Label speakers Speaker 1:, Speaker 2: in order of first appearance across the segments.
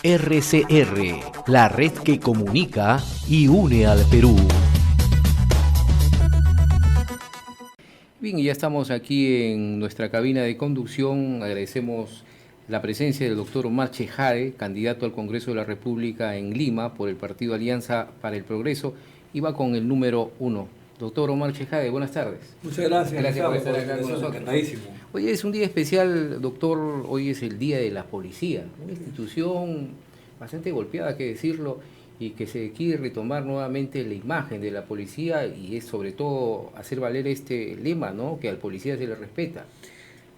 Speaker 1: RCR, la red que comunica y une al Perú. Bien, y ya estamos aquí en nuestra cabina de conducción. Agradecemos la presencia del doctor Omar Chejade, candidato al Congreso de la República en Lima por el partido Alianza para el Progreso, y va con el número 1. Doctor Omar Chejade, buenas tardes.
Speaker 2: Muchas gracias.
Speaker 1: Gracias por estar acá con nosotros.
Speaker 2: Encantadísimo.
Speaker 1: Hoy es un día especial, doctor. Hoy es el Día de la Policía, una institución bastante golpeada, hay que decirlo, y que se quiere retomar nuevamente la imagen de la policía, y es sobre todo hacer valer este lema, ¿no?, que al policía se le respeta.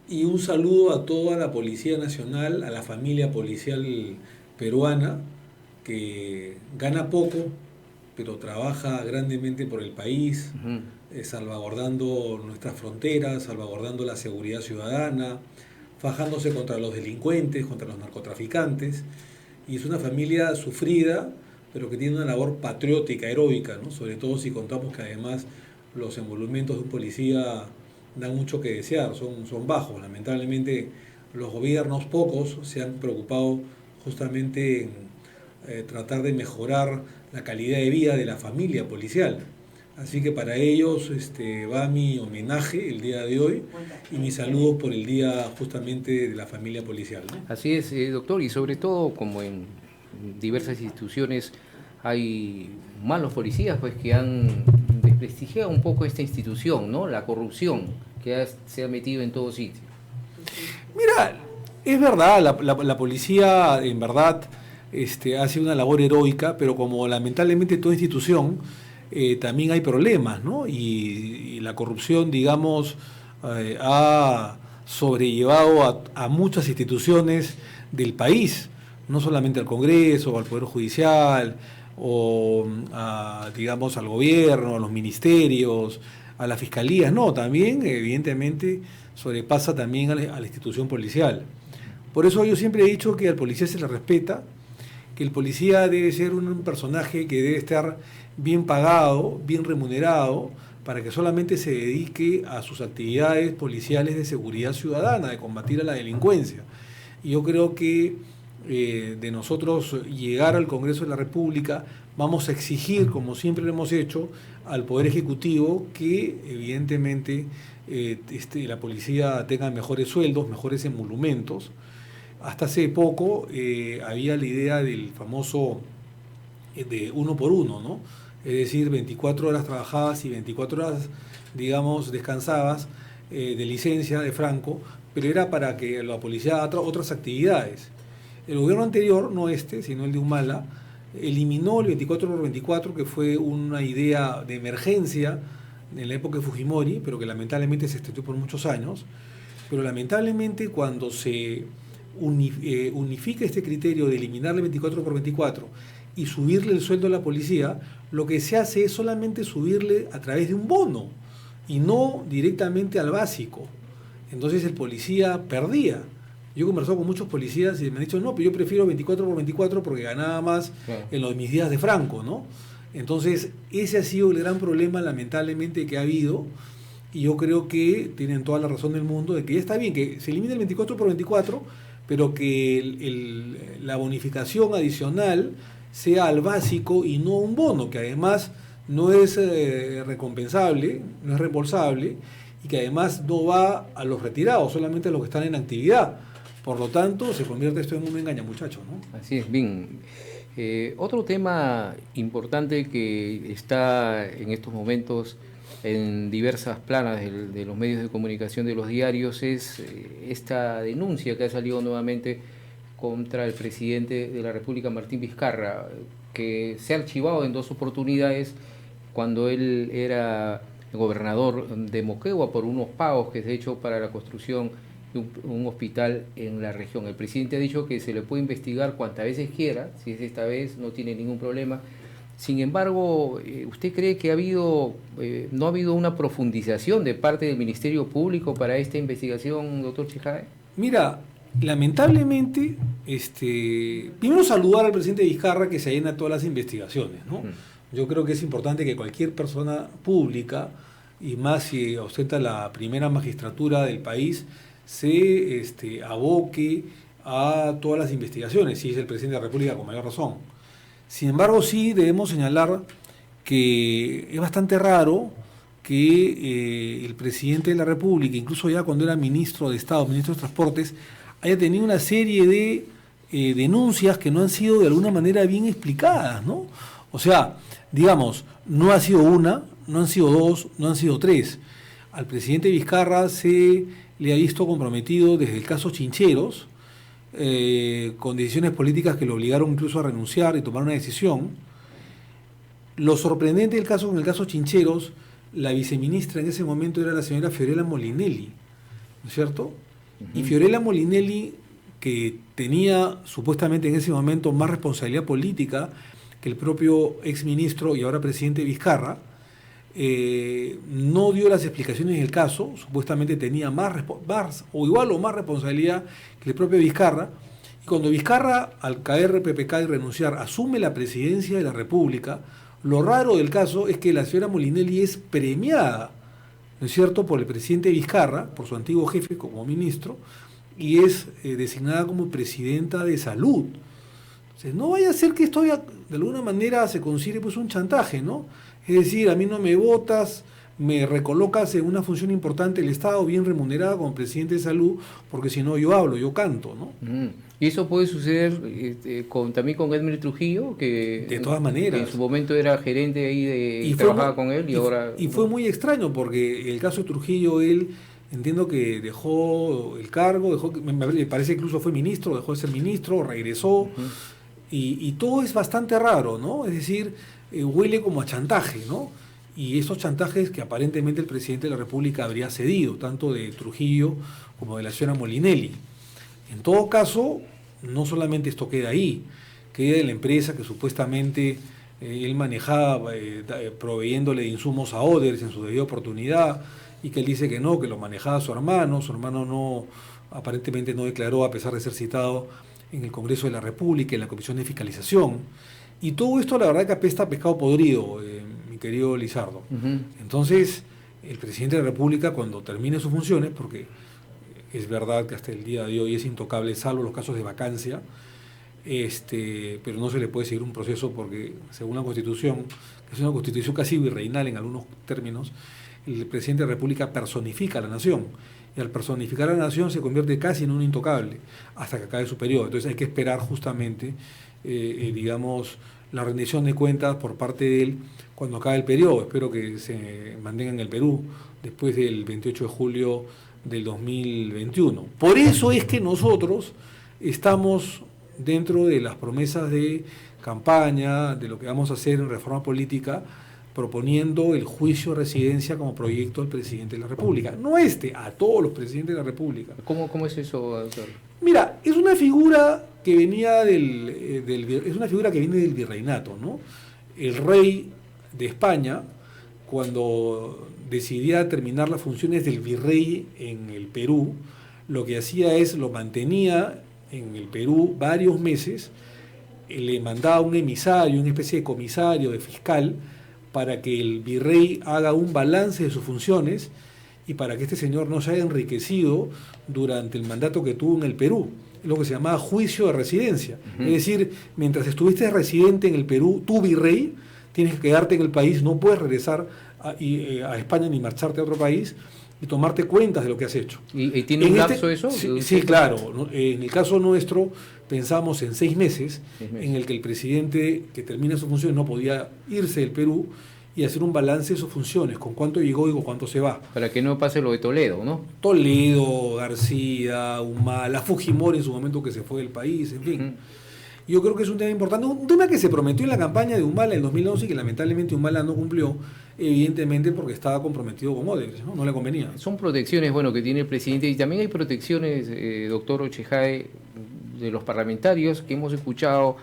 Speaker 2: Y un saludo a toda la Policía Nacional, a la familia policial peruana, que gana poco, pero trabaja grandemente por el país, salvaguardando nuestras fronteras, salvaguardando la seguridad ciudadana, fajándose contra los delincuentes, contra los narcotraficantes. Y es una familia sufrida, pero que tiene una labor patriótica, heroica, ¿no? Sobre todo si contamos que además los emolumentos de un policía dan mucho que desear, son bajos. Lamentablemente los gobiernos, pocos, se han preocupado justamente en tratar de mejorar la calidad de vida de la familia policial. Así que para ellos va mi homenaje el día de hoy y mis saludos por el día justamente de la familia policial, ¿no?
Speaker 1: Así es, doctor, y sobre todo, como en diversas instituciones hay malos policías, pues, que han desprestigiado un poco esta institución, ¿no? La corrupción que se ha metido en todo sitio.
Speaker 2: Mira, es verdad, la policía en verdad hace una labor heroica, pero como lamentablemente toda institución, también hay problemas, ¿no? Y la corrupción, digamos, ha sobrellevado a muchas instituciones del país, no solamente al Congreso, al Poder Judicial, o digamos al gobierno, a los ministerios, a las fiscalías, no, también evidentemente sobrepasa también a la institución policial. Por eso yo siempre he dicho que al policía se le respeta, que el policía debe ser un personaje que debe estar bien pagado, bien remunerado, para que solamente se dedique a sus actividades policiales de seguridad ciudadana, de combatir a la delincuencia. Y yo creo que de nosotros llegar al Congreso de la República, vamos a exigir, como siempre lo hemos hecho, al Poder Ejecutivo que evidentemente la policía tenga mejores sueldos, mejores emolumentos. Hasta hace poco había la idea del famoso de 1 por 1, ¿no? Es decir, 24 horas trabajadas y 24 horas, digamos, descansadas de licencia de franco, pero era para que la policía haga otras actividades. El gobierno anterior, no sino el de Humala, eliminó el 24 por 24, que fue una idea de emergencia en la época de Fujimori, pero que lamentablemente se extendió por muchos años. Pero lamentablemente cuando se unifica este criterio de eliminar el 24 por 24 y subirle el sueldo a la policía, lo que se hace es solamente subirle a través de un bono y no directamente al básico. Entonces el policía perdía. Yo he conversado con muchos policías y me han dicho, no, pero yo prefiero 24 por 24 porque ganaba más en los mis días de Franco, ¿no? Entonces ese ha sido el gran problema lamentablemente que ha habido, y yo creo que tienen toda la razón del mundo de que ya está bien que se elimine el 24 por 24, pero que la bonificación adicional sea al básico y no un bono, que además no es recompensable, no es reembolsable, y que además no va a los retirados, solamente a los que están en actividad. Por lo tanto, se convierte esto en un engaña muchacho, ¿no?
Speaker 1: Así es, bien. Otro tema importante que está en estos momentos en diversas planas de los medios de comunicación, de los diarios, es esta denuncia que ha salido nuevamente contra el presidente de la República, Martín Vizcarra, que se ha archivado en 2 oportunidades cuando él era gobernador de Moquegua por unos pagos que se ha hecho para la construcción de un hospital en la región. El presidente ha dicho que se le puede investigar cuantas veces quiera, si es esta vez no tiene ningún problema. Sin embargo, ¿usted cree que no ha habido una profundización de parte del Ministerio Público para esta investigación, doctor Chejade?
Speaker 2: Mira, lamentablemente, primero saludar al presidente Vizcarra, que se allena todas las investigaciones, ¿no? Yo creo que es importante que cualquier persona pública, y más si ostenta la primera magistratura del país, se aboque a todas las investigaciones, si es el presidente de la República con mayor razón. Sin embargo, sí debemos señalar que es bastante raro que el presidente de la República, incluso ya cuando era ministro de Estado, ministro de Transportes, haya tenido una serie de denuncias que no han sido de alguna manera bien explicadas, ¿no? O sea, digamos, no ha sido una, no han sido dos, no han sido tres. Al presidente Vizcarra se le ha visto comprometido desde el caso Chincheros, con decisiones políticas que lo obligaron incluso a renunciar y tomar una decisión. Lo sorprendente del caso, con el caso Chincheros, la viceministra en ese momento era la señora Fiorella Molinelli, ¿no es cierto? Y Fiorella Molinelli, que tenía supuestamente en ese momento más responsabilidad política que el propio exministro y ahora presidente Vizcarra, no dio las explicaciones del caso, supuestamente tenía más o igual o más responsabilidad que el propio Vizcarra, y cuando Vizcarra, al caer PPK y renunciar, asume la presidencia de la República, lo raro del caso es que la señora Molinelli es premiada, ¿no es cierto?, por el presidente Vizcarra, por su antiguo jefe como ministro, y es designada como presidenta de salud. Entonces, no vaya a ser que esto de alguna manera se considere pues un chantaje, ¿no? Es decir, a mí no me votas, me recolocas en una función importante del Estado, bien remunerada como presidente de salud, porque si no yo hablo, yo canto, ¿no?
Speaker 1: Y eso puede suceder también con Edmir Trujillo, que
Speaker 2: de todas maneras,
Speaker 1: que en su momento era gerente ahí y trabajaba con él, y ahora...
Speaker 2: Y fue muy extraño, porque el caso de Trujillo, él, entiendo que dejó el cargo, me parece que incluso fue ministro, dejó de ser ministro, regresó, y todo es bastante raro, ¿no? Es decir, huele como a chantaje, ¿no? Y esos chantajes que aparentemente el presidente de la República habría cedido, tanto de Trujillo como de la señora Molinelli. En todo caso, no solamente esto queda ahí, queda de la empresa que supuestamente él manejaba, proveyéndole de insumos a Oders en su debida oportunidad, y que él dice que no, que lo manejaba su hermano no, aparentemente no declaró a pesar de ser citado en el Congreso de la República, en la Comisión de Fiscalización. Y todo esto la verdad que apesta a pescado podrido, mi querido Lizardo. Entonces, el presidente de la República, cuando termine sus funciones, porque es verdad que hasta el día de hoy es intocable, salvo los casos de vacancia, pero no se le puede seguir un proceso porque, según la Constitución, que es una Constitución casi virreinal en algunos términos, el presidente de la República personifica a la nación, y al personificar a la nación se convierte casi en un intocable hasta que acabe su periodo. Entonces hay que esperar justamente, digamos, la rendición de cuentas por parte de él cuando acabe el periodo. Espero que se mantenga en el Perú después del 28 de julio del 2021. Por eso es que nosotros estamos dentro de las promesas de campaña, de lo que vamos a hacer en reforma política, proponiendo el juicio de residencia como proyecto del presidente de la República. No a todos los presidentes de la República.
Speaker 1: ¿Cómo es eso, doctor?
Speaker 2: Mira, es una figura que venía es una figura que viene del virreinato, ¿no? El rey de España, cuando decidía terminar las funciones del virrey en el Perú, lo que hacía es lo mantenía en el Perú varios meses, le mandaba un emisario, una especie de comisario, de fiscal, para que el virrey haga un balance de sus funciones y para que este señor no se haya enriquecido durante el mandato que tuvo en el Perú. Es lo que se llamaba juicio de residencia. Es decir, mientras estuviste residente en el Perú, tú virrey, tienes que quedarte en el país, no puedes regresar a España ni marcharte a otro país y tomarte cuentas de lo que has hecho.
Speaker 1: ¿Y tiene un lapso eso?
Speaker 2: Sí, claro. En el caso nuestro pensamos en 6 meses, en el que el presidente que termina su función no podía irse del Perú y hacer un balance de sus funciones, con cuánto llegó y con cuánto se va.
Speaker 1: Para que no pase lo de Toledo, ¿no?
Speaker 2: Toledo, García, Humala, Fujimori en su momento que se fue del país, en fin. Yo creo que es un tema importante, un tema que se prometió en la campaña de Humala en 2011 y que lamentablemente Humala no cumplió, evidentemente porque estaba comprometido con Odebrecht, ¿no? No le convenía.
Speaker 1: Son protecciones, bueno, que tiene el presidente, y también hay protecciones, doctor Ochejae, de los parlamentarios, que hemos escuchado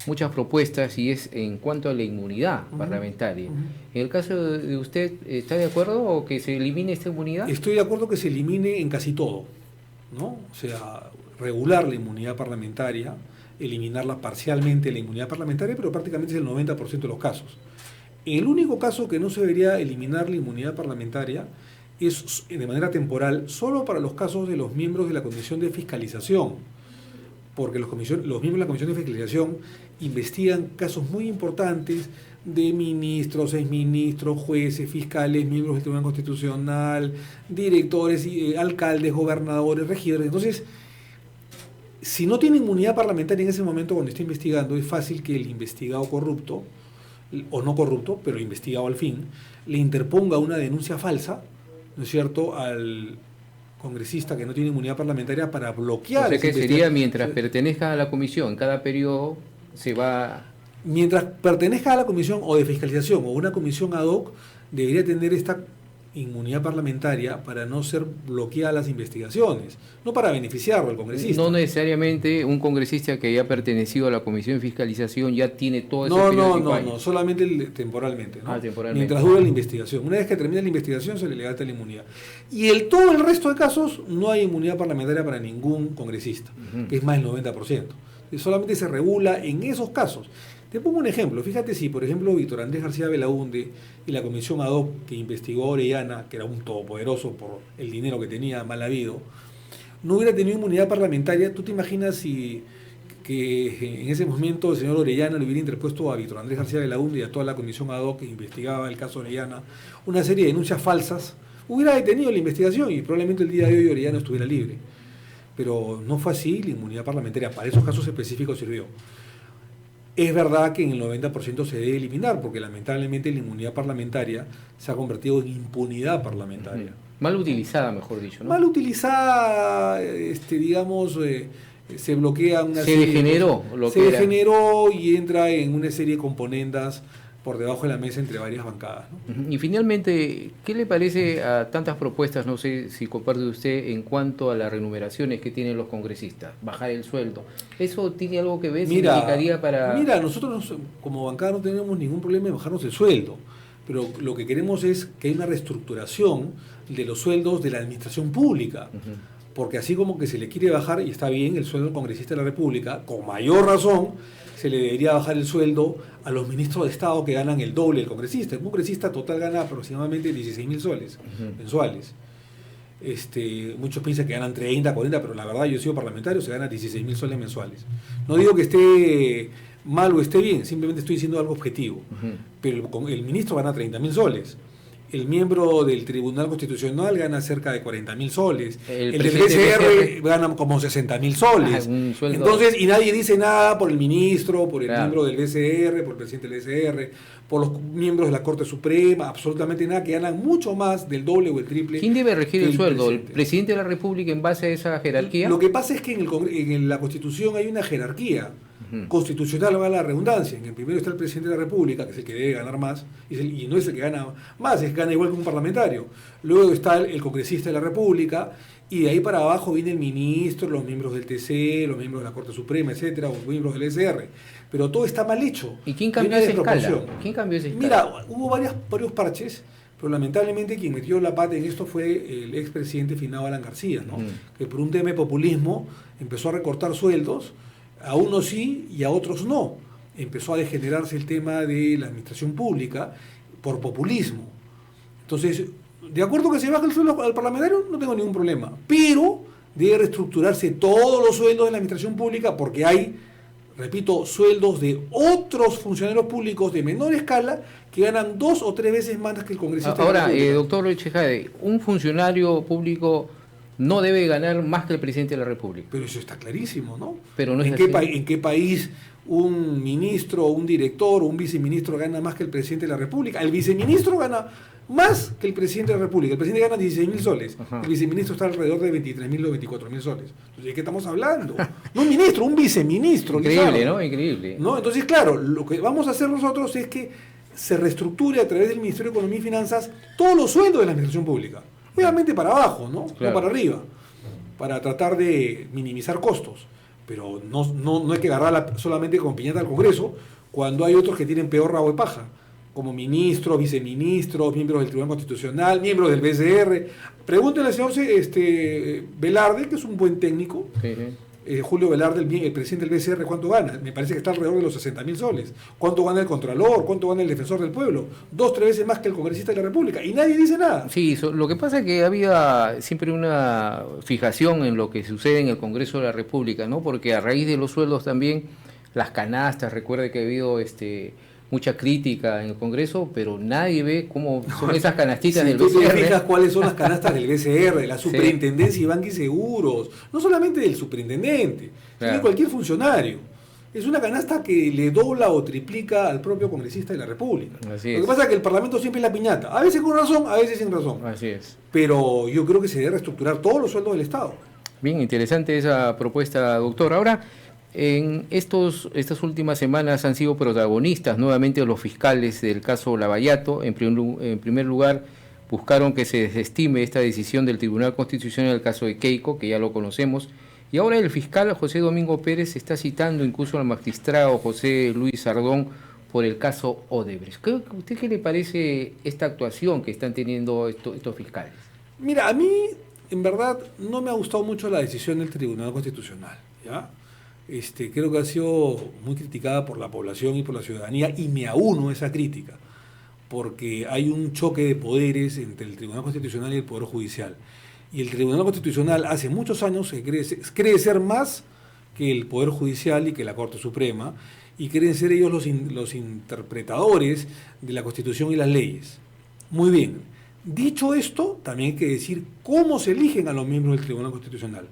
Speaker 1: muchas propuestas, y es en cuanto a la inmunidad parlamentaria. En el caso de usted, ¿está de acuerdo o que se elimine esta inmunidad?
Speaker 2: Estoy de acuerdo que se elimine en casi todo, ¿no? O sea, regular la inmunidad parlamentaria, eliminarla parcialmente la inmunidad parlamentaria, pero prácticamente es el 90% de los casos. En el único caso que no se debería eliminar la inmunidad parlamentaria es de manera temporal, solo para los casos de los miembros de la Comisión de Fiscalización, porque los miembros de la Comisión de Fiscalización investigan casos muy importantes de ministros, exministros, jueces, fiscales, miembros del Tribunal Constitucional, directores, alcaldes, gobernadores, regidores. Entonces, si no tiene inmunidad parlamentaria en ese momento cuando está investigando, es fácil que el investigado corrupto, o no corrupto, pero investigado al fin, le interponga una denuncia falsa, ¿no es cierto?, al congresista que no tiene inmunidad parlamentaria para bloquear.
Speaker 1: O sea que sería mientras pertenezca a la comisión, cada periodo se va...
Speaker 2: Mientras pertenezca a la comisión o de fiscalización o una comisión ad hoc, debería tener esta inmunidad parlamentaria para no ser bloqueadas las investigaciones, no para beneficiarlo al congresista.
Speaker 1: No necesariamente un congresista que haya pertenecido a la comisión de fiscalización ya tiene todo ese
Speaker 2: periodo. No, solamente temporalmente, ¿no?
Speaker 1: Temporalmente.
Speaker 2: Mientras dura la investigación. Una vez que termina la investigación se le levanta la inmunidad. Y todo el resto de casos no hay inmunidad parlamentaria para ningún congresista, que es más del 90%. Solamente se regula en esos casos. Te pongo un ejemplo. Fíjate si, por ejemplo, Víctor Andrés García Belaúnde y la comisión ad hoc que investigó a Orellana, que era un todopoderoso por el dinero que tenía mal habido, no hubiera tenido inmunidad parlamentaria. ¿Tú te imaginas que en ese momento el señor Orellana le hubiera interpuesto a Víctor Andrés García Belaúnde y a toda la comisión ad hoc que investigaba el caso Orellana una serie de denuncias falsas? Hubiera detenido la investigación y probablemente el día de hoy Orellana estuviera libre. Pero no fue así. La inmunidad parlamentaria para esos casos específicos sirvió. Es verdad que en el 90% se debe eliminar, porque lamentablemente la inmunidad parlamentaria se ha convertido en impunidad parlamentaria.
Speaker 1: Mal utilizada, mejor dicho, ¿no?
Speaker 2: Mal utilizada, digamos, se bloquea una
Speaker 1: serie... Se
Speaker 2: degeneró y entra en una serie de componendas por debajo de la mesa entre varias bancadas, ¿no?
Speaker 1: Y finalmente, ¿qué le parece a tantas propuestas, no sé si comparte usted, en cuanto a las remuneraciones que tienen los congresistas? Bajar el sueldo. ¿Eso tiene algo que ver? ¿Significaría para...?
Speaker 2: Mira, nosotros como bancada no tenemos ningún problema en bajarnos el sueldo, pero lo que queremos es que haya una reestructuración de los sueldos de la administración pública. Porque así como que se le quiere bajar, y está bien, el sueldo del congresista de la República, con mayor razón, se le debería bajar el sueldo a los ministros de Estado que ganan el doble del congresista. Un congresista total gana aproximadamente 16.000 soles mensuales. Muchos piensan que ganan 30, 40, pero la verdad yo he sido parlamentario, se gana 16.000 soles mensuales. No digo que esté mal o esté bien, simplemente estoy diciendo algo objetivo. Pero el ministro gana 30.000 soles. El miembro del Tribunal Constitucional gana cerca de 40.000 soles. El del BCR gana como 60.000 soles. Entonces, y nadie dice nada por el ministro, por el miembro del BCR, por el presidente del BCR, por los miembros de la Corte Suprema, absolutamente nada, que ganan mucho más del doble o el triple.
Speaker 1: ¿Quién debe regir el sueldo? ¿El presidente de la República en base a esa jerarquía?
Speaker 2: Lo que pasa es que en la Constitución hay una jerarquía constitucional, va la redundancia. En el primero está el presidente de la República, que es el que debe ganar más, y no es el que gana más, es que gana igual que un parlamentario. Luego está el congresista de la República, y de ahí para abajo viene el ministro, los miembros del TC, los miembros de la Corte Suprema, etcétera, o los miembros del SR. Pero todo está mal hecho.
Speaker 1: ¿Y quién cambió esa escala?
Speaker 2: Mira, hubo varios parches, pero lamentablemente quien metió la pata en esto fue el expresidente finado Alan García, ¿no? Que por un tema de populismo empezó a recortar sueldos. A unos sí y a otros no. Empezó a degenerarse el tema de la administración pública por populismo. Entonces, de acuerdo que se baje el sueldo al parlamentario, no tengo ningún problema. Pero debe reestructurarse todos los sueldos de la administración pública porque hay, repito, sueldos de otros funcionarios públicos de menor escala que ganan 2 o 3 veces más que el congresista.
Speaker 1: Ahora, doctor Echejade, un funcionario público no debe ganar más que el presidente de la República.
Speaker 2: Pero eso está clarísimo, ¿no?
Speaker 1: Pero no es
Speaker 2: ¿En qué país un ministro, un director o un viceministro gana más que el presidente de la República? El viceministro gana más que el presidente de la República. El presidente gana 16.000 soles. El viceministro está alrededor de 23.000 o 24.000 soles. Entonces, ¿de qué estamos hablando? No un ministro, un viceministro.
Speaker 1: Increíble, ¿no? Increíble.
Speaker 2: ¿No? Entonces, claro, lo que vamos a hacer nosotros es que se reestructure a través del Ministerio de Economía y Finanzas todos los sueldos de la administración pública. Obviamente para abajo, ¿no?
Speaker 1: Claro.
Speaker 2: No para arriba, para tratar de minimizar costos. Pero no hay que agarrarla solamente con piñata al Congreso, cuando hay otros que tienen peor rabo de paja, como ministros, viceministros, miembros del Tribunal Constitucional, miembros del BCR. Pregúntenle al señor Velarde, que es un buen técnico, Julio Velarde, el presidente del BCR, ¿cuánto gana? Me parece que está alrededor de los 60.000 soles. ¿Cuánto gana el Contralor? ¿Cuánto gana el Defensor del Pueblo? 2, 3 veces más que el congresista de la República. Y nadie dice nada.
Speaker 1: Sí, lo que pasa es que había siempre una fijación en lo que sucede en el Congreso de la República, ¿no? Porque a raíz de los sueldos también, las canastas, recuerde que ha habido mucha crítica en el Congreso, pero nadie ve cómo son esas canastitas
Speaker 2: si
Speaker 1: del
Speaker 2: tú te
Speaker 1: BCR.
Speaker 2: fijas cuáles son las canastas del BCR, de la Superintendencia de Banca y Seguros, no solamente del superintendente, sino de cualquier funcionario. Es una canasta que le dobla o triplica al propio congresista de la República. Lo que pasa es que el Parlamento siempre es la piñata, a veces con razón, a veces sin razón.
Speaker 1: Así es.
Speaker 2: Pero yo creo que se debe reestructurar todos los sueldos del Estado.
Speaker 1: Bien, interesante esa propuesta, doctor. Ahora, en estas últimas semanas han sido protagonistas nuevamente los fiscales del caso Lavallato. En primer lugar, buscaron que se desestime esta decisión del Tribunal Constitucional del caso de Keiko, que ya lo conocemos. Y ahora el fiscal José Domingo Pérez está citando incluso al magistrado José Luis Sardón por el caso Odebrecht. ¿Usted qué le parece esta actuación que están teniendo estos fiscales?
Speaker 2: Mira, a mí, en verdad, no me ha gustado mucho la decisión del Tribunal Constitucional, ¿ya? Creo que ha sido muy criticada por la población y por la ciudadanía, y me auno a esa crítica, porque hay un choque de poderes entre el Tribunal Constitucional y el Poder Judicial. Y el Tribunal Constitucional hace muchos años cree ser más que el Poder Judicial y que la Corte Suprema, y creen ser ellos los interpretadores de la Constitución y las leyes. Muy bien. Dicho esto, también hay que decir cómo se eligen a los miembros del Tribunal Constitucional.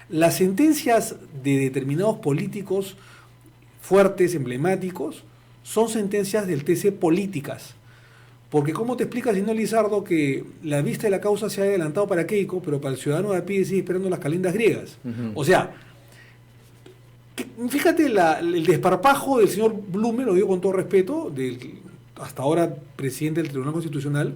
Speaker 2: Las sentencias de determinados políticos fuertes, emblemáticos, son sentencias del TC políticas. Porque ¿cómo te explicas, señor Lizardo, que la vista de la causa se ha adelantado para Keiko, pero para el ciudadano de a pie sigue esperando las calendas griegas? O sea, fíjate el desparpajo del señor Blume, lo digo con todo respeto, del hasta ahora presidente del Tribunal Constitucional,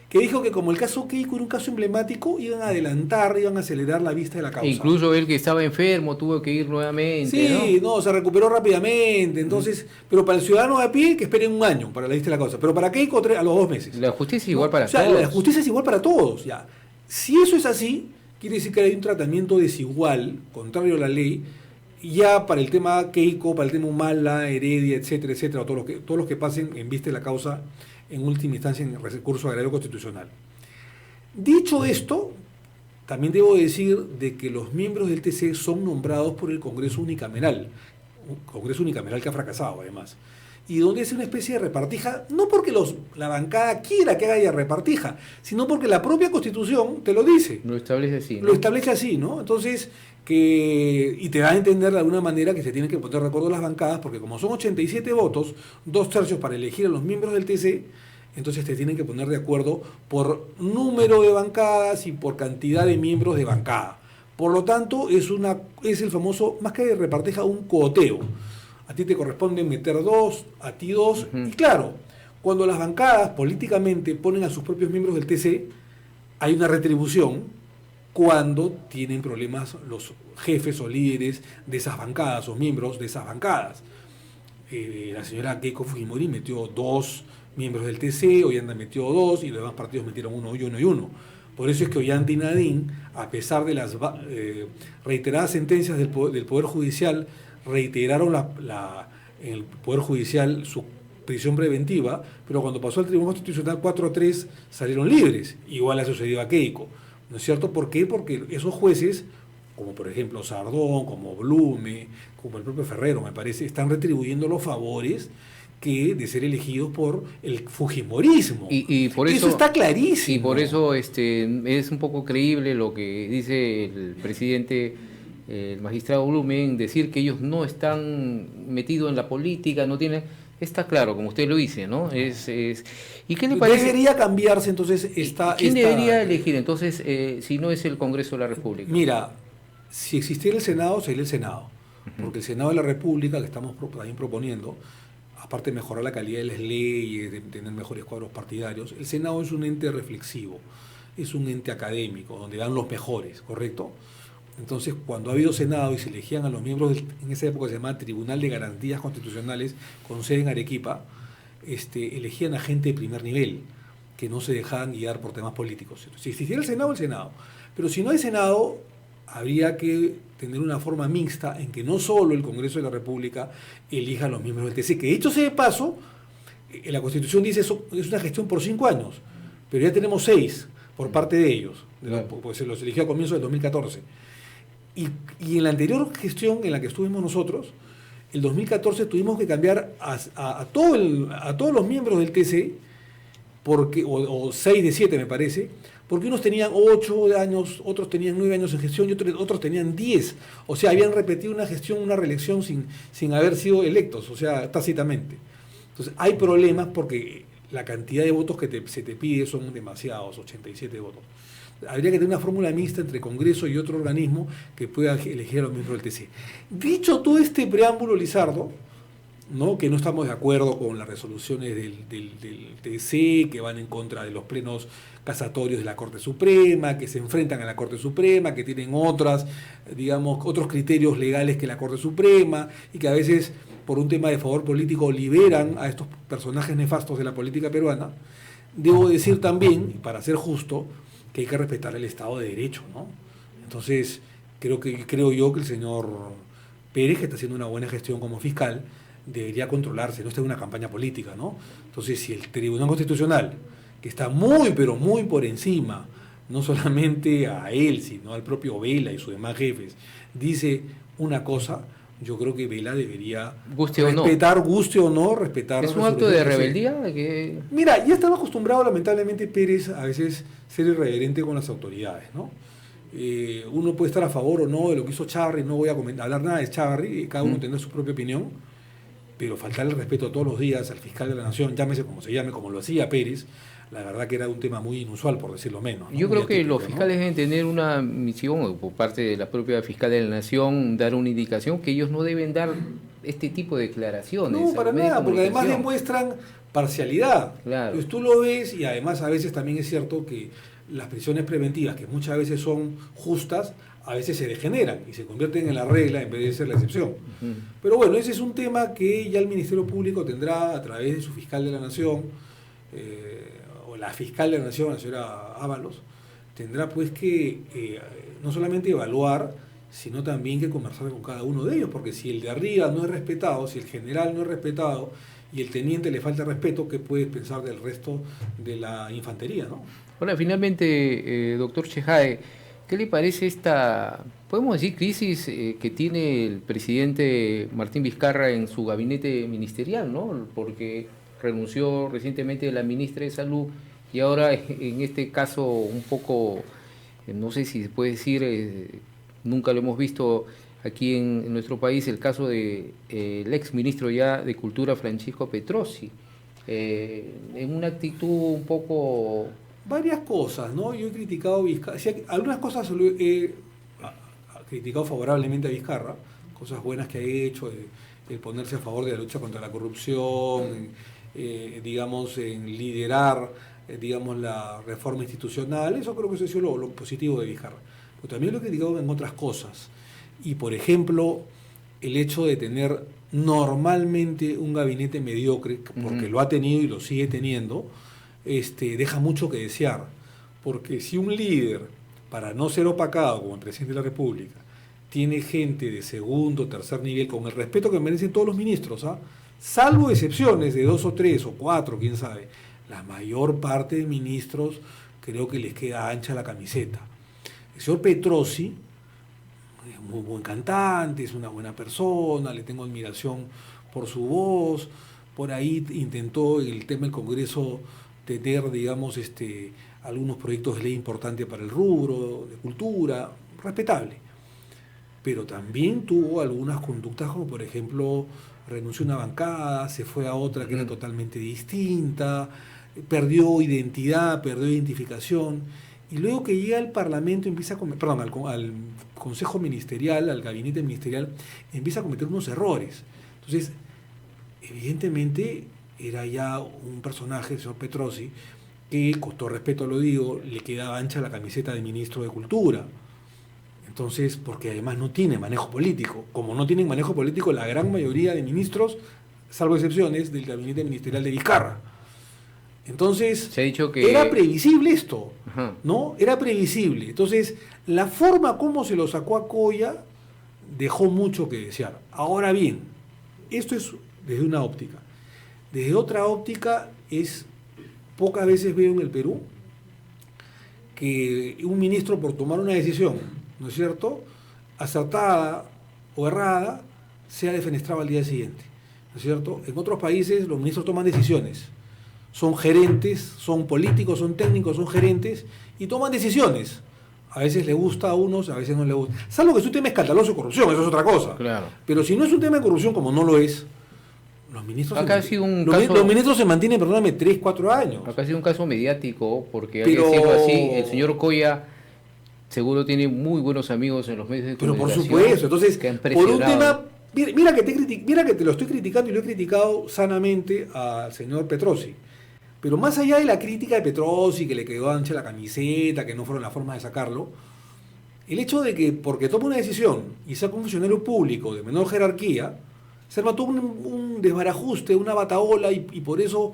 Speaker 2: que dijo que como el caso Keiko era un caso emblemático, iban a adelantar, iban a acelerar la vista de la causa.
Speaker 1: Incluso él, que estaba enfermo, tuvo que ir nuevamente.
Speaker 2: Sí, no, se recuperó rápidamente. Entonces, pero para el ciudadano de a pie, que esperen un año para la vista de la causa. Pero para Keiko, a los 2 meses.
Speaker 1: La justicia es igual para
Speaker 2: todos.
Speaker 1: La
Speaker 2: justicia es igual para todos. Ya. Si eso es así, quiere decir que hay un tratamiento desigual, contrario a la ley, ya para el tema Keiko, para el tema Humala, Heredia, etcétera, etcétera, todos los que pasen en vista de la causa en última instancia en el recurso agrario constitucional. Dicho esto, también debo decir de que los miembros del TC son nombrados por el Congreso Unicameral, un Congreso Unicameral que ha fracasado además, y donde es una especie de repartija, no porque la bancada quiera que haya repartija, sino porque la propia Constitución te lo dice.
Speaker 1: Lo establece así, ¿no?
Speaker 2: Lo establece así, ¿no? Entonces, y te da a entender de alguna manera que se tienen que poner de acuerdo las bancadas, porque como son 87 votos, 2/3 para elegir a los miembros del TC, entonces te tienen que poner de acuerdo por número de bancadas y por cantidad de miembros de bancada. Por lo tanto, es el famoso, más que de repartija, un coteo. A ti te corresponde meter 2, a ti 2, y claro, cuando las bancadas políticamente ponen a sus propios miembros del TC, hay una retribución cuando tienen problemas los jefes o líderes de esas bancadas o miembros de esas bancadas. La señora Keiko Fujimori metió 2 miembros del TC, Ollanta metió 2 y los demás partidos metieron 1 y 1 y 1. Por eso es que Ollanta y Nadine, a pesar de las reiteradas sentencias del Poder Judicial, reiteraron en el Poder Judicial su prisión preventiva, pero cuando pasó al Tribunal Constitucional 4-3 salieron libres. Igual ha sucedido a Keiko. ¿No es cierto? ¿Por qué? Porque esos jueces, como por ejemplo Sardón, como Blume, como el propio Ferrero, me parece, están retribuyendo los favores de ser elegidos por el fujimorismo.
Speaker 1: Y por eso
Speaker 2: está clarísimo.
Speaker 1: Y por eso es un poco creíble lo que dice el presidente, el magistrado Blume, en decir que ellos no están metidos en la política, no tienen... Está claro, como usted lo dice, ¿no? ¿Y qué le parece?
Speaker 2: Debería cambiarse entonces
Speaker 1: ¿Quién debería elegir entonces si no es el Congreso de la República?
Speaker 2: Mira, si existiera el Senado, sería el Senado. Porque el Senado de la República, que estamos también proponiendo, aparte de mejorar la calidad de las leyes, de tener mejores cuadros partidarios, el Senado es un ente reflexivo, es un ente académico, donde dan los mejores, ¿correcto? Entonces, cuando ha habido Senado y se elegían a los miembros, en esa época se llamaba Tribunal de Garantías Constitucionales, con sede en Arequipa, elegían a gente de primer nivel, que no se dejaban guiar por temas políticos. Entonces, si existiera el Senado, el Senado. Pero si no hay Senado, habría que tener una forma mixta en que no solo el Congreso de la República elija a los miembros del TC, que dicho sea de paso, la Constitución dice eso es una gestión por 5 años, pero ya tenemos 6 por parte de ellos, pues se los eligió a comienzos del 2014. Y en la anterior gestión en la que estuvimos nosotros, el 2014 tuvimos que cambiar a todos los miembros del TC, porque, o 6 de 7 me parece, porque unos tenían 8 años, otros tenían 9 años en gestión y otros tenían 10. O sea, habían repetido una gestión, una reelección sin haber sido electos, o sea, tácitamente. Entonces, hay problemas porque la cantidad de votos que se te pide son demasiados, 87 votos. Habría que tener una fórmula mixta entre Congreso y otro organismo que pueda elegir a los miembros del TC. Dicho todo este preámbulo, Lizardo, ¿no? Que no estamos de acuerdo con las resoluciones del TC, que van en contra de los plenos casatorios de la Corte Suprema, que se enfrentan a la Corte Suprema, que tienen otros criterios legales que la Corte Suprema, y que a veces, por un tema de favor político, liberan a estos personajes nefastos de la política peruana. Debo decir también, y para ser justo, que hay que respetar el Estado de Derecho, ¿no? Entonces, creo yo que el señor Pérez, que está haciendo una buena gestión como fiscal, debería controlarse, no está en una campaña política, ¿no? Entonces, si el Tribunal Constitucional, que está muy, pero muy por encima, no solamente a él, sino al propio Vela y sus demás jefes, dice una cosa, yo creo que Vela debería respetar, guste o no, respetar.
Speaker 1: ¿Es un acto de rebeldía?
Speaker 2: Mira, ya estaba acostumbrado lamentablemente Pérez a veces ser irreverente con las autoridades, ¿no? Uno puede estar a favor o no de lo que hizo Chávarri, no voy a hablar nada de Chávarri, cada uno tendrá su propia opinión, pero faltarle el respeto todos los días al fiscal de la Nación, llámese como se llame, como lo hacía Pérez, la verdad que era un tema muy inusual, por decirlo menos, ¿no?
Speaker 1: Yo creo que
Speaker 2: típico,
Speaker 1: los fiscales, ¿no?, deben tener una misión, por parte de la propia fiscal de la Nación, dar una indicación que ellos no deben dar este tipo de declaraciones.
Speaker 2: No, para nada, porque además demuestran parcialidad.
Speaker 1: Claro.
Speaker 2: Entonces tú lo ves, y además a veces también es cierto que las prisiones preventivas, que muchas veces son justas, a veces se degeneran y se convierten en la regla en vez de ser la excepción. Pero bueno, ese es un tema que ya el Ministerio Público tendrá a través de su fiscal de la Nación, o la fiscal de la Nación, la señora Ábalos, tendrá pues que no solamente evaluar, sino también que conversar con cada uno de ellos, porque si el de arriba no es respetado, si el general no es respetado y el teniente le falta respeto, ¿qué puedes pensar del resto de la infantería, no?
Speaker 1: Ahora, finalmente, doctor Chejae, ¿qué le parece esta, podemos decir, crisis que tiene el presidente Martín Vizcarra en su gabinete ministerial, ¿no? Porque renunció recientemente la ministra de Salud y ahora, en este caso un poco, no sé si se puede decir, nunca lo hemos visto aquí en nuestro país, el caso del ex ministro ya de Cultura, Francisco Petrosi, en una actitud un poco...
Speaker 2: Varias cosas, ¿no? Yo he criticado a Vizcarra, algunas cosas he criticado favorablemente a Vizcarra, cosas buenas que ha hecho, el ponerse a favor de la lucha contra la corrupción, digamos, en liderar, digamos, la reforma institucional. Eso creo que eso ha sido lo positivo de Vizcarra. Pero también lo he criticado en otras cosas. Y, por ejemplo, el hecho de tener normalmente un gabinete mediocre, porque lo ha tenido y lo sigue teniendo, deja mucho que desear, porque si un líder, para no ser opacado como el presidente de la República, tiene gente de segundo, tercer nivel, con el respeto que merecen todos los ministros, salvo excepciones de 2 o 3 o 4, quién sabe, la mayor parte de ministros creo que les queda ancha la camiseta. El señor Petrosi es muy buen cantante, es una buena persona, le tengo admiración por su voz, por ahí intentó el tema del Congreso tener, digamos, algunos proyectos de ley importantes para el rubro, de cultura, respetable. Pero también tuvo algunas conductas, como por ejemplo, renunció a una bancada, se fue a otra que era totalmente distinta, perdió identidad, perdió identificación, y luego que llega al Parlamento, al Consejo Ministerial, al Gabinete Ministerial, empieza a cometer unos errores. Entonces, evidentemente, era ya un personaje, el señor Petrosi, que, con todo respeto lo digo, le quedaba ancha la camiseta de ministro de Cultura. Entonces, porque además no tiene manejo político. Como no tienen manejo político la gran mayoría de ministros, salvo excepciones, del gabinete ministerial de Vizcarra. Entonces,
Speaker 1: se ha dicho que...
Speaker 2: era previsible esto, ¿no? Era previsible. Entonces, la forma como se lo sacó a Coya, dejó mucho que desear. Ahora bien, esto es desde una óptica. Desde otra óptica pocas veces veo en el Perú que un ministro por tomar una decisión, ¿no es cierto?, acertada o errada, sea defenestrado al día siguiente, ¿no es cierto? En otros países los ministros toman decisiones, son gerentes, son políticos, son técnicos, son gerentes y toman decisiones. A veces le gusta a unos, a veces no le gusta. Salvo que es un tema escandaloso de corrupción, eso es otra cosa.
Speaker 1: Claro.
Speaker 2: Pero si no es un tema de corrupción, como no lo es, los ministros,
Speaker 1: Acá ha sido un caso,
Speaker 2: los ministros se mantienen, perdóname, 3, 4 años.
Speaker 1: acá ha sido un caso mediático, porque hay que decirlo así, el señor Coya seguro tiene muy buenos amigos en los medios de
Speaker 2: Pero por
Speaker 1: comunicación.
Speaker 2: supuesto, entonces,
Speaker 1: que han
Speaker 2: por un
Speaker 1: presionado.
Speaker 2: tema, mira que te lo estoy criticando y lo he criticado sanamente al señor Petrosi. Pero más allá de la crítica de Petrosi, que le quedó ancha la camiseta, que no fueron las formas de sacarlo, el hecho de que porque toma una decisión y saca un funcionario público de menor jerarquía, se arma todo un desbarajuste, una batahola, y por eso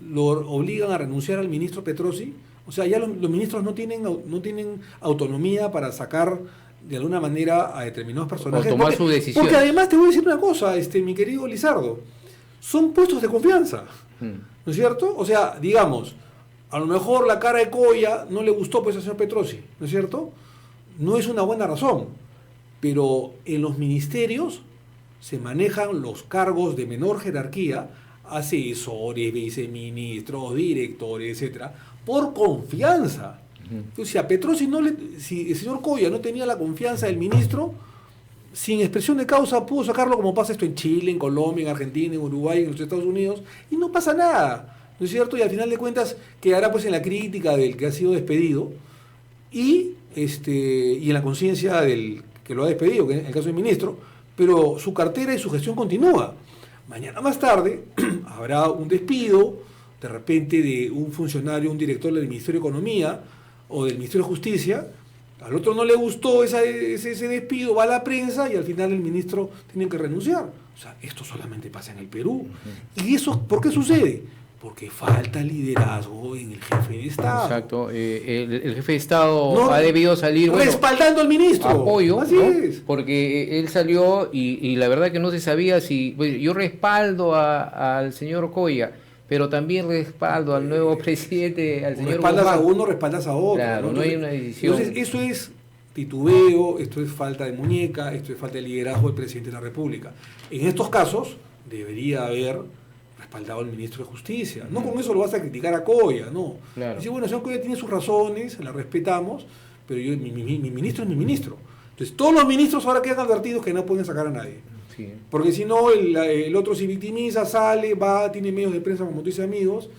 Speaker 2: lo obligan a renunciar al ministro Petrosi. O sea, ya los ministros no tienen autonomía para sacar de alguna manera a determinados personajes.
Speaker 1: O tomar su decisión.
Speaker 2: Porque además te voy a decir una cosa, mi querido Lizardo, son puestos de confianza, ¿no es cierto? O sea, digamos, a lo mejor la cara de Coya no le gustó pues al señor Petrosi, ¿no es cierto? No es una buena razón, pero en los ministerios se manejan los cargos de menor jerarquía, asesores, viceministros, directores, etcétera, por confianza. Entonces, si a Petrosi si el señor Coya no tenía la confianza del ministro, sin expresión de causa pudo sacarlo, como pasa esto en Chile, en Colombia, en Argentina, en Uruguay, en los Estados Unidos, y no pasa nada, ¿no es cierto? Y al final de cuentas quedará pues en la crítica del que ha sido despedido y en la conciencia del que lo ha despedido, que en el caso del ministro, pero su cartera y su gestión continúa. Mañana más tarde habrá un despido, de repente, de un funcionario, un director del Ministerio de Economía o del Ministerio de Justicia. Al otro no le gustó ese despido, va a la prensa y al final el ministro tiene que renunciar. O sea, esto solamente pasa en el Perú. ¿Y eso por qué sucede? Porque falta liderazgo en el jefe de Estado.
Speaker 1: Exacto. El jefe de Estado ha debido salir
Speaker 2: respaldando al ministro.
Speaker 1: Apoyo,
Speaker 2: así
Speaker 1: ¿no?
Speaker 2: es.
Speaker 1: Porque él salió y la verdad que no se sabía si... Pues, yo respaldo al señor Coya, pero también respaldo al nuevo presidente, al señor
Speaker 2: Respaldas
Speaker 1: Guzmán.
Speaker 2: a uno, respaldas a otro.
Speaker 1: Claro, no hay una decisión.
Speaker 2: Entonces, eso es titubeo, esto es falta de muñeca, esto es falta de liderazgo del presidente de la República. En estos casos, debería haber respaldado al ministro de Justicia. No con eso lo vas a criticar a Coya, no.
Speaker 1: Claro.
Speaker 2: Dice, bueno, el señor Coya tiene sus razones, la respetamos, pero mi ministro es mi ministro. Entonces, todos los ministros ahora quedan advertidos que no pueden sacar a nadie.
Speaker 1: Sí.
Speaker 2: Porque si no, el otro se victimiza, sale, va, tiene medios de prensa, como tú dices, amigos,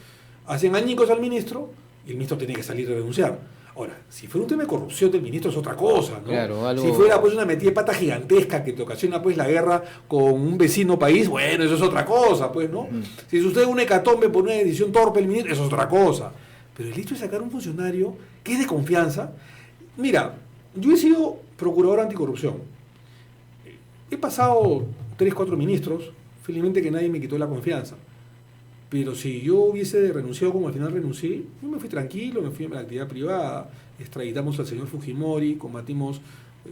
Speaker 2: hacen añicos al ministro y el ministro tiene que salir a denunciar. Ahora, si fuera un tema de corrupción del ministro es otra cosa, ¿no?
Speaker 1: Claro, algo...
Speaker 2: Si fuera pues una metida de pata gigantesca que te ocasiona pues la guerra con un vecino país, bueno, eso es otra cosa, pues, ¿no? Si sucede una hecatombe por una decisión torpe del ministro, eso es otra cosa. Pero el hecho de sacar un funcionario que es de confianza... Mira, yo he sido procurador anticorrupción. He pasado 3, 4 ministros, felizmente que nadie me quitó la confianza. Pero si yo hubiese renunciado como al final renuncié, yo me fui tranquilo, me fui a la actividad privada, extraditamos al señor Fujimori, combatimos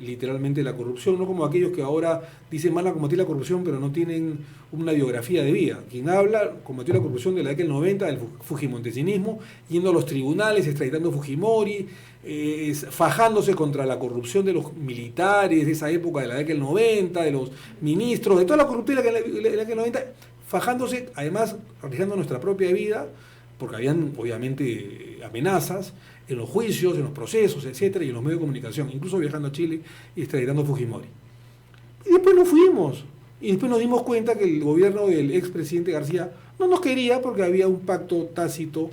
Speaker 2: literalmente la corrupción, no como aquellos que ahora dicen van a combatir la corrupción pero no tienen una biografía de vida. Quien habla combatió la corrupción de la década del 90, del fujimontesinismo, yendo a los tribunales, extraditando a Fujimori, fajándose contra la corrupción de los militares de esa época, de la década del 90, de los ministros, de toda la corrupción de la década del 90, fajándose, además arriesgando nuestra propia vida, porque habían obviamente amenazas en los juicios, en los procesos, etcétera, y en los medios de comunicación, incluso viajando a Chile y extraditando a Fujimori. Y después nos fuimos, y después nos dimos cuenta que el gobierno del expresidente García no nos quería porque había un pacto tácito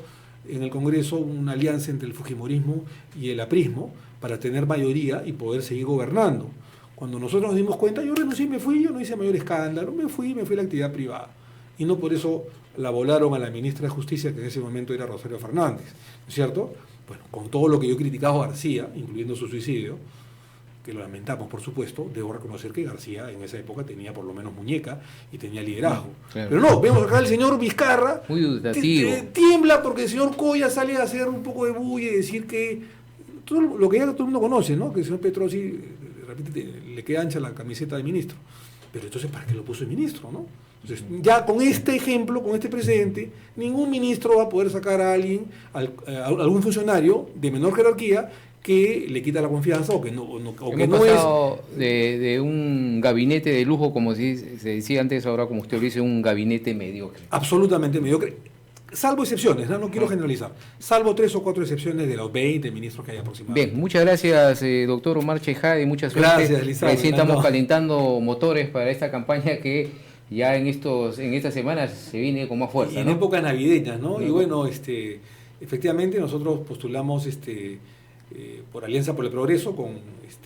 Speaker 2: en el Congreso, una alianza entre el fujimorismo y el aprismo para tener mayoría y poder seguir gobernando. Cuando nosotros nos dimos cuenta, yo renuncié, me fui, yo no hice mayor escándalo, me fui a la actividad privada. Y no por eso la volaron a la ministra de Justicia, que en ese momento era Rosario Fernández, ¿no es cierto? Bueno, con todo lo que yo he criticado a García, incluyendo su suicidio, que lo lamentamos por supuesto, debo reconocer que García en esa época tenía por lo menos muñeca y tenía liderazgo.
Speaker 1: Claro.
Speaker 2: Pero no, vemos acá al señor Vizcarra,
Speaker 1: muy dudativo,
Speaker 2: tiembla porque el señor Coya sale a hacer un poco de bulla y decir que todo lo que ya todo el mundo conoce, ¿no? Que el señor Petrosi de repente le queda ancha la camiseta de ministro. Pero entonces, ¿para qué lo puso de ministro, no? Entonces, ya con este ejemplo, con este precedente, ningún ministro va a poder sacar a alguien, a algún funcionario de menor jerarquía que le quita la confianza o que no,
Speaker 1: Hemos pasado de un gabinete de lujo, como se decía antes, ahora como usted lo dice, un gabinete mediocre.
Speaker 2: Absolutamente mediocre. Salvo excepciones, no quiero generalizar. Salvo 3 o 4 excepciones de los 20 ministros que hay aproximadamente.
Speaker 1: Bien, muchas gracias, doctor Omar Chejade, y mucha suerte.
Speaker 2: Gracias, Lizardo.
Speaker 1: Recién estamos calentando motores para esta campaña que ya en estas semanas se viene con más fuerza.
Speaker 2: Y en épocas navideñas, ¿no? Y bueno, efectivamente nosotros postulamos por Alianza por el Progreso con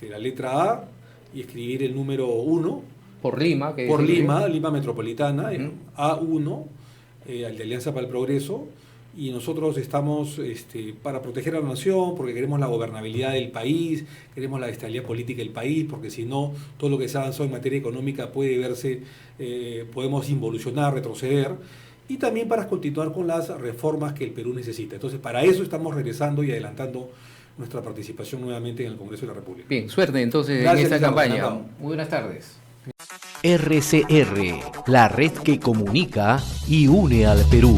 Speaker 2: la letra A y escribir el número 1.
Speaker 1: Por Lima.
Speaker 2: Por Lima Metropolitana, A1. Al de Alianza para el Progreso, y nosotros estamos para proteger a la nación, porque queremos la gobernabilidad del país, queremos la estabilidad política del país, porque si no, todo lo que se ha avanzado en materia económica puede verse, podemos involucionar, retroceder, y también para continuar con las reformas que el Perú necesita. Entonces, para eso estamos regresando y adelantando nuestra participación nuevamente en el Congreso de la República.
Speaker 1: Bien, suerte entonces en esta campaña. Muy buenas tardes.
Speaker 3: RCR, la red que comunica y une al Perú.